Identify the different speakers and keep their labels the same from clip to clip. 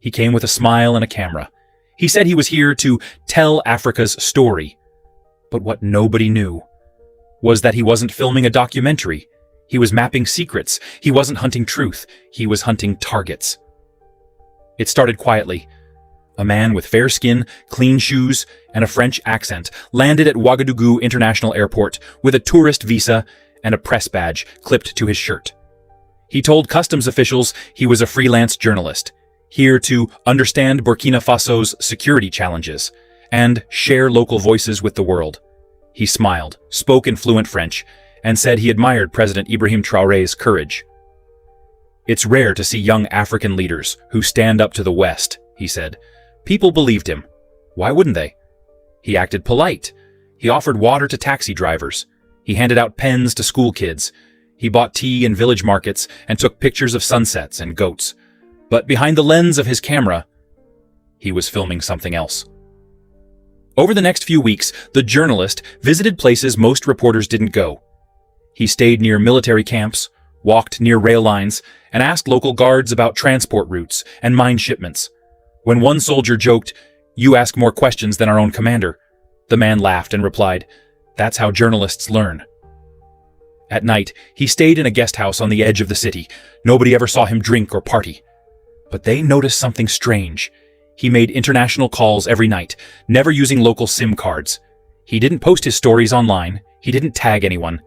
Speaker 1: He came with a smile and a camera. He said he was here to tell Africa's story. But what nobody knew was that he wasn't filming a documentary. He was mapping secrets. He wasn't hunting truth. He was hunting targets. It started quietly. A man with fair skin, clean shoes, and a French accent landed at Ouagadougou International Airport with a tourist visa and a press badge clipped to his shirt. He told customs officials he was a freelance journalist, here to understand Burkina Faso's security challenges and share local voices with the world. He smiled, spoke in fluent French, and said he admired President Ibrahim Traoré's courage. "It's rare to see young African leaders who stand up to the West," he said. People believed him. Why wouldn't they? He acted polite. He offered water to taxi drivers. He handed out pens to school kids. He bought tea in village markets and took pictures of sunsets and goats. But behind the lens of his camera, he was filming something else. Over the next few weeks, the journalist visited places most reporters didn't go. He stayed near military camps, walked near rail lines, and asked local guards about transport routes and mine shipments. When one soldier joked, "You ask more questions than our own commander," the man laughed and replied, "That's how journalists learn." At night, he stayed in a guest house on the edge of the city. Nobody ever saw him drink or party. But they noticed something strange. He made international calls every night, never using local SIM cards. He didn't post his stories online. He didn't tag anyone.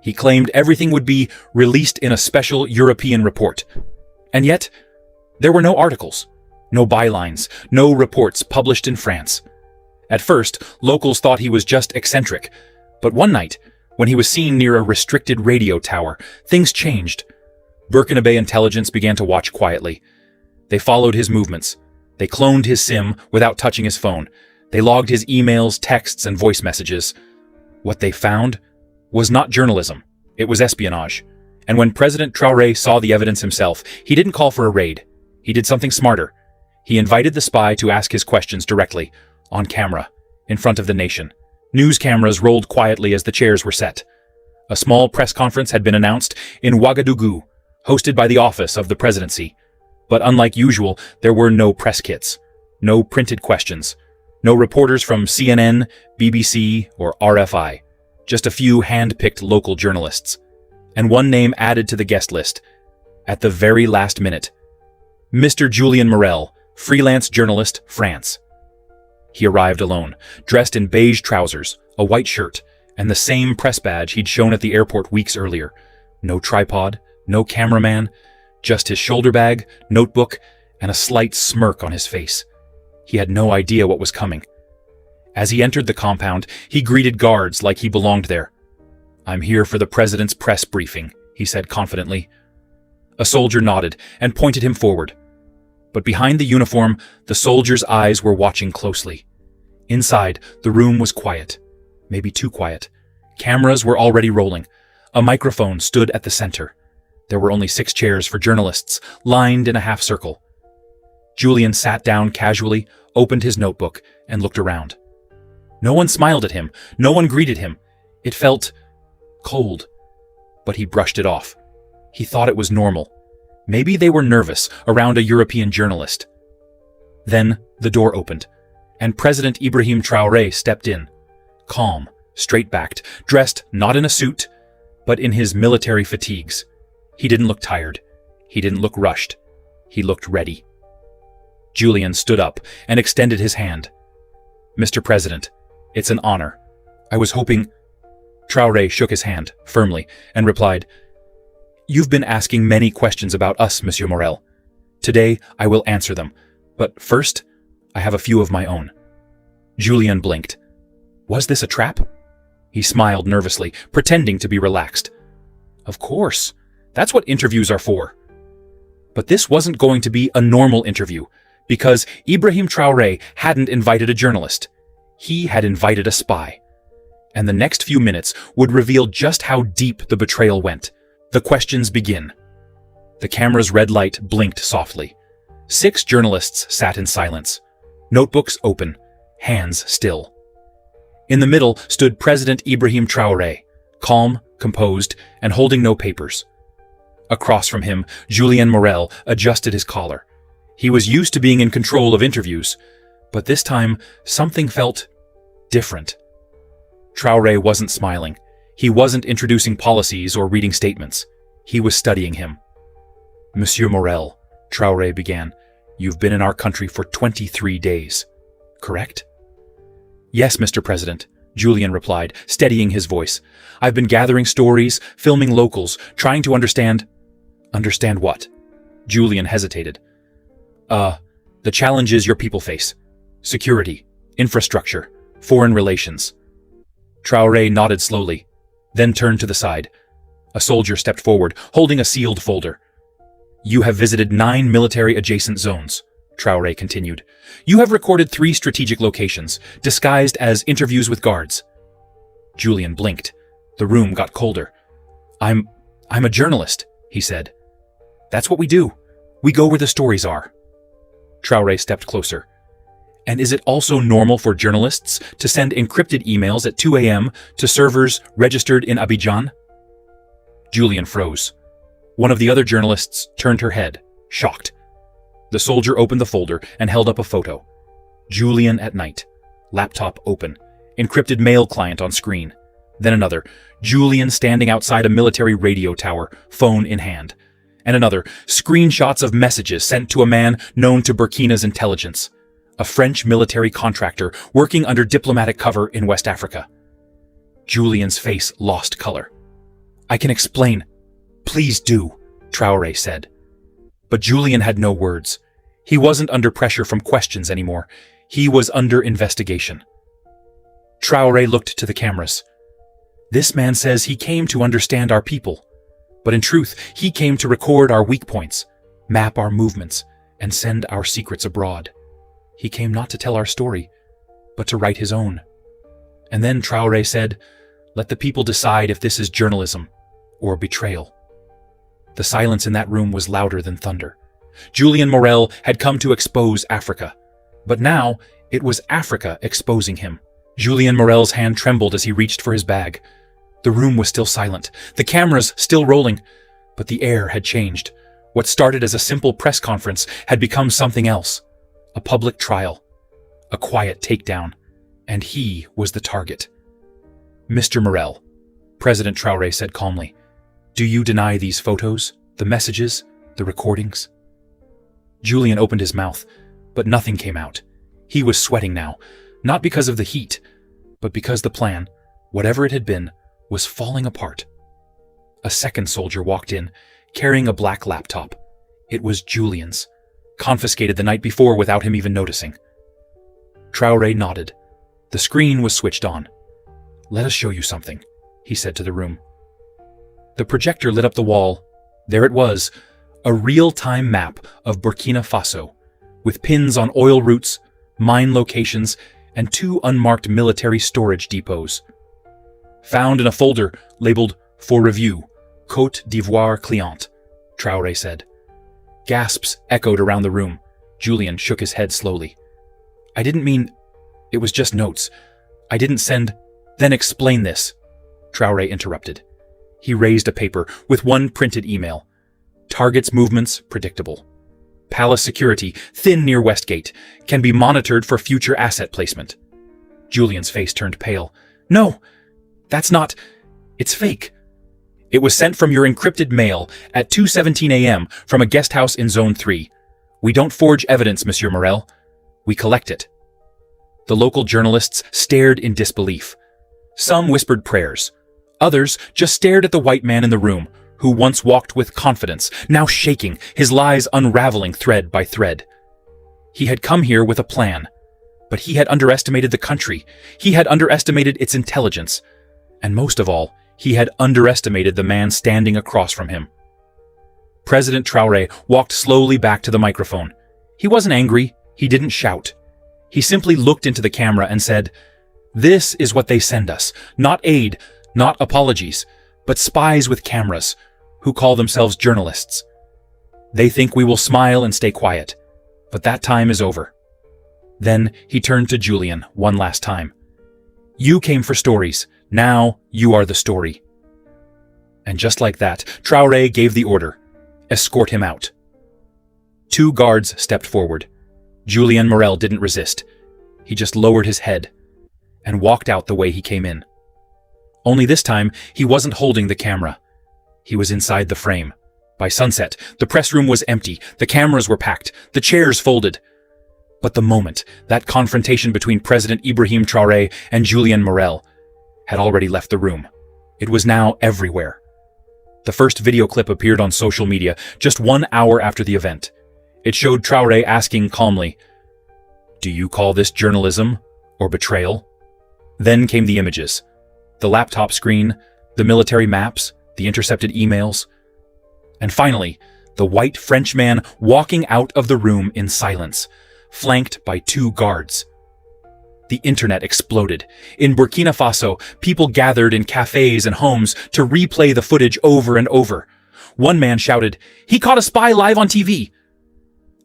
Speaker 1: He claimed everything would be released in a special European report. And yet, there were no articles, no bylines, no reports published in France. At first, locals thought he was just eccentric. But one night, when he was seen near a restricted radio tower, things changed. Burkina Faso intelligence began to watch quietly. They followed his movements. They cloned his SIM without touching his phone. They logged his emails, texts, and voice messages. What they found was not journalism. It was espionage. And when President Traoré saw the evidence himself, he didn't call for a raid. He did something smarter. He invited the spy to ask his questions directly, on camera, in front of the nation. News cameras rolled quietly as the chairs were set. A small press conference had been announced in Ouagadougou, hosted by the office of the presidency. But unlike usual, there were no press kits, no printed questions, no reporters from CNN, BBC, or RFI, just a few hand-picked local journalists. And one name added to the guest list, at the very last minute. Mr. Julien Morel, freelance journalist, France. He arrived alone, dressed in beige trousers, a white shirt, and the same press badge he'd shown at the airport weeks earlier. No tripod, no cameraman, just his shoulder bag, notebook, and a slight smirk on his face. He had no idea what was coming. As he entered the compound, he greeted guards like he belonged there. "I'm here for the president's press briefing," he said confidently. A soldier nodded and pointed him forward. But behind the uniform, the soldier's eyes were watching closely. Inside, the room was quiet. Maybe too quiet. Cameras were already rolling. A microphone stood at the center. There were only 6 chairs for journalists, lined in a half circle. Julien sat down casually, opened his notebook, and looked around. No one smiled at him. No one greeted him. It felt cold. But he brushed it off. He thought it was normal. Maybe they were nervous around a European journalist. Then the door opened, and President Ibrahim Traoré stepped in. Calm, straight-backed, dressed not in a suit, but in his military fatigues. He didn't look tired. He didn't look rushed. He looked ready. Julien stood up and extended his hand. "Mr. President, it's an honor. I was hoping—" Traoré shook his hand firmly and replied, "You've been asking many questions about us, Monsieur Morel. Today, I will answer them. But first, I have a few of my own." Julien blinked. Was this a trap? He smiled nervously, pretending to be relaxed. Of course. That's what interviews are for. But this wasn't going to be a normal interview, because Ibrahim Traoré hadn't invited a journalist. He had invited a spy. And the next few minutes would reveal just how deep the betrayal went. The questions begin. The camera's red light blinked softly. 6 journalists sat in silence, notebooks open, hands still. In the middle stood President Ibrahim Traoré, calm, composed, and holding no papers. Across from him, Julien Morel adjusted his collar. He was used to being in control of interviews, but this time something felt different. Traore wasn't smiling. He wasn't introducing policies or reading statements. He was studying him. "Monsieur Morel," Traore began, "you've been in our country for 23 days, correct?" "Yes, Mr. President," Julian replied, steadying his voice. "I've been gathering stories, filming locals, trying to understand—" "Understand what?" Julian hesitated. The challenges your people face. Security, infrastructure, foreign relations." Traore nodded slowly, then turned to the side. A soldier stepped forward, holding a sealed folder. "You have visited 9 military-adjacent zones," Traore continued. "You have recorded 3 strategic locations, disguised as interviews with guards." Julian blinked. The room got colder. I'm a journalist," he said. "That's what we do. We go where the stories are." Traore stepped closer. "And is it also normal for journalists to send encrypted emails at 2 a.m. to servers registered in Abidjan?" Julian froze. One of the other journalists turned her head, shocked. The soldier opened the folder and held up a photo. Julian at night. Laptop open. Encrypted mail client on screen. Then another. Julian standing outside a military radio tower, phone in hand. And another. Screenshots of messages sent to a man known to Burkina's intelligence. A French military contractor working under diplomatic cover in West Africa. Julian's face lost color. "I can explain." "Please do," Traore said. But Julian had no words. He wasn't under pressure from questions anymore. He was under investigation. Traore looked to the cameras. "This man says he came to understand our people. But in truth, he came to record our weak points, map our movements, and send our secrets abroad. He came not to tell our story, but to write his own." And then Traore said, "Let the people decide if this is journalism or betrayal." The silence in that room was louder than thunder. Julian Morel had come to expose Africa. But now, it was Africa exposing him. Julian Morel's hand trembled as he reached for his bag. The room was still silent, the cameras still rolling, but the air had changed. What started as a simple press conference had become something else. A public trial. A quiet takedown. And he was the target. "Mr. Morel," President Traore said calmly, "do you deny these photos, the messages, the recordings?" Julian opened his mouth, but nothing came out. He was sweating now, not because of the heat, but because the plan, whatever it had been, was falling apart. A second soldier walked in, carrying a black laptop. It was Julian's, confiscated the night before without him even noticing. Traore nodded. The screen was switched on. "Let us show you something," he said to the room. The projector lit up the wall. There it was, a real-time map of Burkina Faso, with pins on oil routes, mine locations, and 2 unmarked military storage depots. "Found in a folder labeled For Review, Côte d'Ivoire Client," Traore said. Gasps echoed around the room. Julian shook his head slowly. "I didn't mean... It was just notes. I didn't send... Then explain this," Traore interrupted. He raised a paper with one printed email. "Target's movements predictable. Palace security, thin near Westgate, can be monitored for future asset placement." Julian's face turned pale. "No, that's not... It's fake. It was sent from your encrypted mail at 2:17 a.m. from a guest house in Zone 3. We don't forge evidence, Monsieur Morel. We collect it." The local journalists stared in disbelief. Some whispered prayers. Others just stared at the white man in the room, who once walked with confidence, now shaking, his lies unraveling thread by thread. He had come here with a plan, but he had underestimated the country. He had underestimated its intelligence. And most of all, he had underestimated the man standing across from him. President Traore walked slowly back to the microphone. He wasn't angry. He didn't shout. He simply looked into the camera and said, "This is what they send us. Not aid, not apologies, but spies with cameras, who call themselves journalists. They think we will smile and stay quiet, but that time is over." Then he turned to Julian one last time. "You came for stories. Now you are the story." And just like that, Traore gave the order, "Escort him out." Two guards stepped forward. Julien Morel didn't resist. He just lowered his head and walked out the way he came in. Only this time, he wasn't holding the camera. He was inside the frame. By sunset, the press room was empty, the cameras were packed, the chairs folded. But the moment that confrontation between President Ibrahim Traoré and Julien Morel had already left the room, it was now everywhere. The first video clip appeared on social media just 1 hour after the event. It showed Traoré asking calmly, "Do you call this journalism or betrayal?" Then came the images. The laptop screen, the military maps, the intercepted emails. And finally, the white Frenchman walking out of the room in silence, flanked by two guards. The internet exploded. In Burkina Faso, people gathered in cafes and homes to replay the footage over and over. One man shouted, "He caught a spy live on TV!"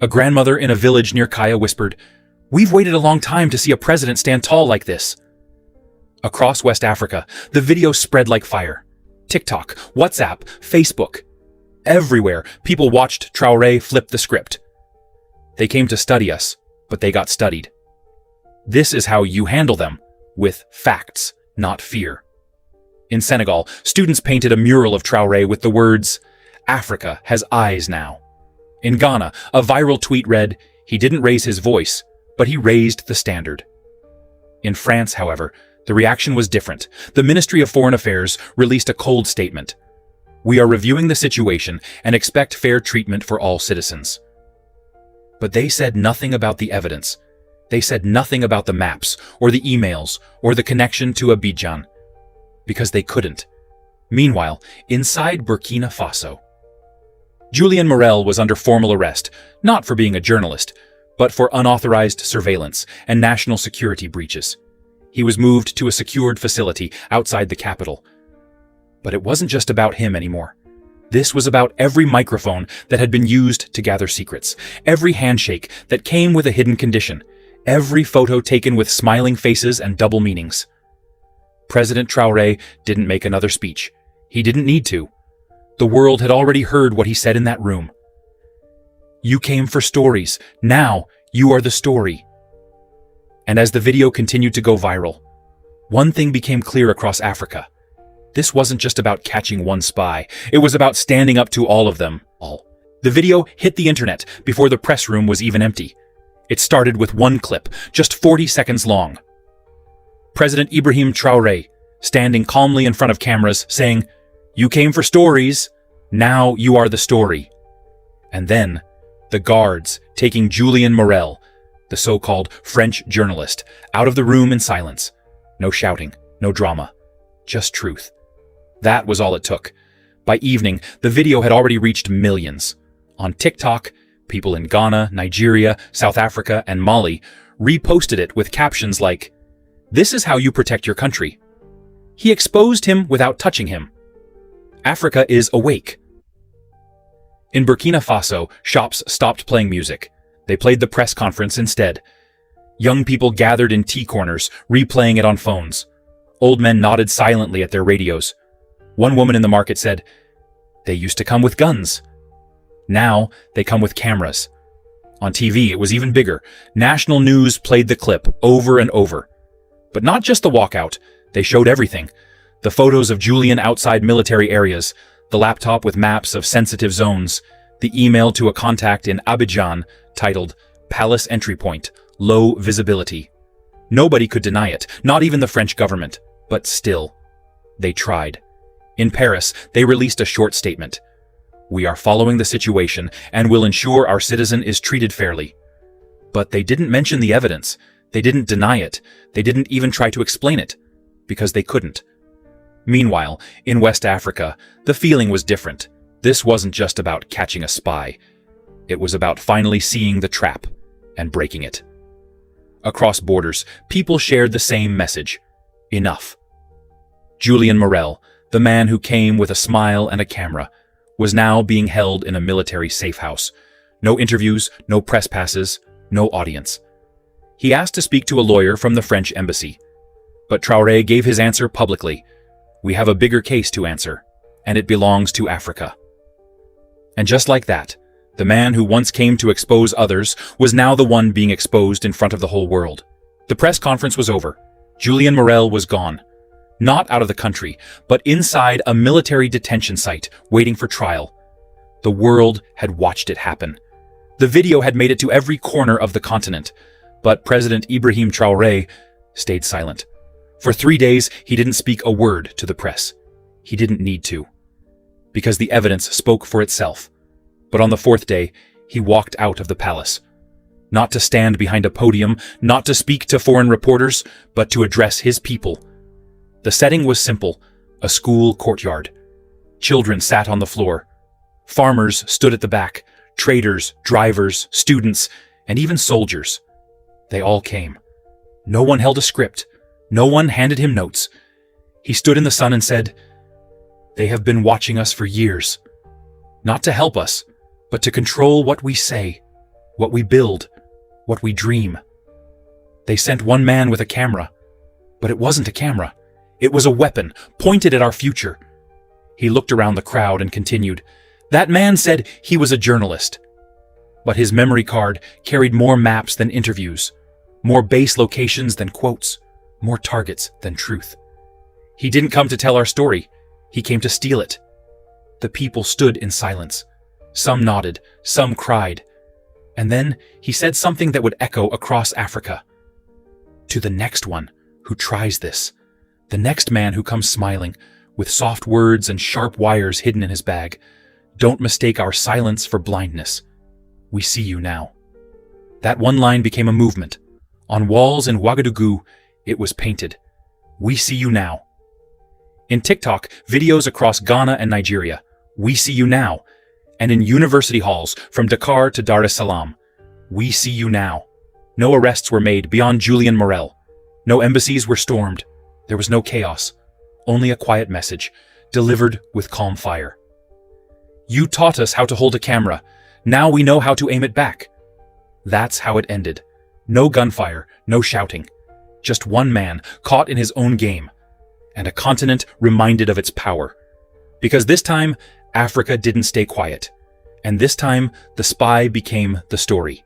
Speaker 1: A grandmother in a village near Kaya whispered, "We've waited a long time to see a president stand tall like this." Across West Africa, the video spread like fire. TikTok, WhatsApp, Facebook. Everywhere, people watched Traoré flip the script. They came to study us, but they got studied. This is how you handle them, with facts, not fear. In Senegal, students painted a mural of Traoré with the words, "Africa has eyes now." In Ghana, a viral tweet read, "He didn't raise his voice, but he raised the standard." In France, however, the reaction was different. The Ministry of Foreign Affairs released a cold statement. "We are reviewing the situation and expect fair treatment for all citizens." But they said nothing about the evidence. They said nothing about the maps, or the emails, or the connection to Abidjan. Because they couldn't. Meanwhile, inside Burkina Faso, Julien Morel was under formal arrest, not for being a journalist, but for unauthorized surveillance and national security breaches. He was moved to a secured facility outside the capital. But it wasn't just about him anymore. This was about every microphone that had been used to gather secrets, every handshake that came with a hidden condition, every photo taken with smiling faces and double meanings. President Traoré didn't make another speech. He didn't need to. The world had already heard what he said in that room. "You came for stories. Now you are the story." And as the video continued to go viral, one thing became clear across Africa. This wasn't just about catching one spy. It was about standing up to all of them. The video hit the internet before the press room was even empty. It started with one clip, just 40 seconds long. President Ibrahim Traoré, standing calmly in front of cameras, saying, "You came for stories. Now you are the story." And then, the guards taking Julien Morel, the so-called French journalist, out of the room in silence. No shouting, no drama, just truth. That was all it took. By evening, the video had already reached millions. On TikTok, people in Ghana, Nigeria, South Africa, and Mali reposted it with captions like, "This is how you protect your country." "He exposed him without touching him." "Africa is awake." In Burkina Faso, shops stopped playing music. They played the press conference instead. Young people gathered in tea corners, replaying it on phones. Old men nodded silently at their radios. One woman in the market said, "They used to come with guns. Now they come with cameras." On TV, it was even bigger. National news played the clip over and over. But not just the walkout. They showed everything. The photos of Julien outside military areas, the laptop with maps of sensitive zones, the email to a contact in Abidjan titled "Palace Entry Point, Low Visibility." Nobody could deny it, not even the French government. But still, they tried. In Paris, they released a short statement. "We are following the situation and will ensure our citizen is treated fairly." But they didn't mention the evidence. They didn't deny it. They didn't even try to explain it, because they couldn't. Meanwhile, in West Africa, the feeling was different. This wasn't just about catching a spy. It was about finally seeing the trap and breaking it. Across borders, people shared the same message. Enough. Julien Morel, the man who came with a smile and a camera, was now being held in a military safe house. No interviews, no press passes, no audience. He asked to speak to a lawyer from the French embassy. But Traoré gave his answer publicly. "We have a bigger case to answer, and it belongs to Africa." And just like that, The man who once came to expose others was now the one being exposed in front of the whole world. The press conference was over. Julian Morel was gone. Not out of the country, but inside a military detention site, waiting for trial. The world had watched it happen. The video had made it to every corner of the continent, but President Ibrahim Traoré stayed silent. For 3 days, he didn't speak a word to the press. He didn't need to, because the evidence spoke for itself. But on the 4th day, he walked out of the palace. Not to stand behind a podium, not to speak to foreign reporters, but to address his people. The setting was simple, a school courtyard. Children sat on the floor. Farmers stood at the back, traders, drivers, students, and even soldiers. They all came. No one held a script. No one handed him notes. He stood in the sun and said, "They have been watching us for years. Not to help us, but to control what we say, what we build, what we dream. They sent one man with a camera, but it wasn't a camera. It was a weapon pointed at our future." He looked around the crowd and continued, "That man said he was a journalist, but his memory card carried more maps than interviews, more base locations than quotes, more targets than truth. He didn't come to tell our story. He came to steal it." The people stood in silence. Some nodded, some cried. And then he said something that would echo across Africa. "To the next one who tries this, the next man who comes smiling, with soft words and sharp wires hidden in his bag, don't mistake our silence for blindness. We see you now." That one line became a movement. On walls in Ouagadougou, it was painted, "We see you now." In TikTok, videos across Ghana and Nigeria, "We see you now." And in university halls from Dakar to Dar es Salaam, "We see you now." No arrests were made beyond Julian Morel. No embassies were stormed. There was no chaos. Only a quiet message, delivered with calm fire. "You taught us how to hold a camera. Now we know how to aim it back." That's how it ended. No gunfire, no shouting. Just one man caught in his own game, and a continent reminded of its power. Because this time, Africa didn't stay quiet. And this time, the spy became the story.